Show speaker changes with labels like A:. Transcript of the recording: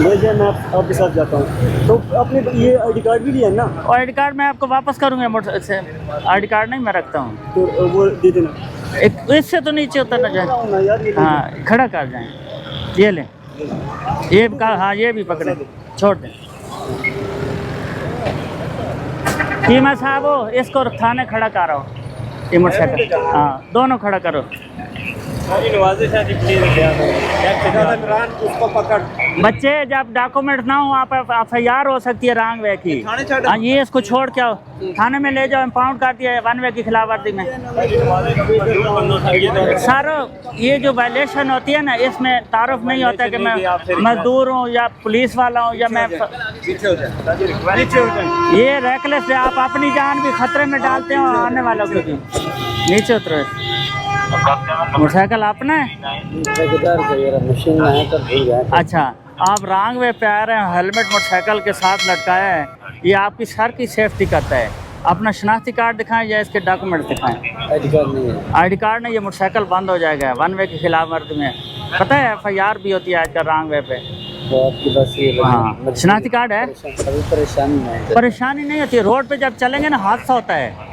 A: ले जाए, मैं आपके साथ जाता हूँ। तो आपने ये आईडी कार्ड भी लिया है ना?
B: और आईडी कार्ड मैं आपको वापस करूँगा मोटर से, आईडी कार्ड नहीं मैं रखता हूँ।
A: तो वो दे देना।
B: एक इससे तो नीचे उतरना
A: ना
B: चाहे।
A: यार, ये ले
B: हाँ खड़ा कर जाएँ, ये लें, ये का हाँ ये भी पकड़े, छोड़ दें। कीमा साहब हो, इसको थाने खड़ा करो, ये मोटरसाइकिल, हाँ दोनों खड़ा करो।
A: उसको पकड़।
B: बच्चे जब डॉक्यूमेंट ना हो आप FIR हो सकती है रॉन्ग वे की। हाँ ये इसको छोड़ के आओ, थाने में ले जाओ, इम्पाउंड कर दिया है 1 वे की खिलाफ वर्जी में। सर ये जो वायलेशन होती है ना, इसमें तारुफ नहीं होता कि मैं मजदूर हूँ या पुलिस वाला हूँ या मैं, ये रेकलेस है, आप अपनी जान भी खतरे में डालते हो आने वालों को भी। नीचे उतरो। मोटरसाइकिल अपना है?
A: मशीन में है, कर भूल गया।
B: अच्छा, आप रॉन्ग वे पे आ रहे हैं, हेलमेट मोटरसाइकिल के साथ लटकाया है, ये आपकी सर की सेफ्टी करता है। अपना शनाख्ती कार्ड दिखाएं या इसके डॉक्यूमेंट दिखाएं।
A: आईडी कार्ड नहीं है।
B: आईडी कार्ड नहीं, ये मोटरसाइकिल बंद हो जाएगा 1 वे की खिलाफ वर्जी में। पता है FIR भी होती है आजकल रॉन्ग वे पे।
A: तो आपके पास ये
B: हाँ शनाख्ती कार्ड है?
A: अभी परेशानी नहीं है।
B: परेशानी नहीं होती, रोड पे जब चलेंगे ना हादसा होता है।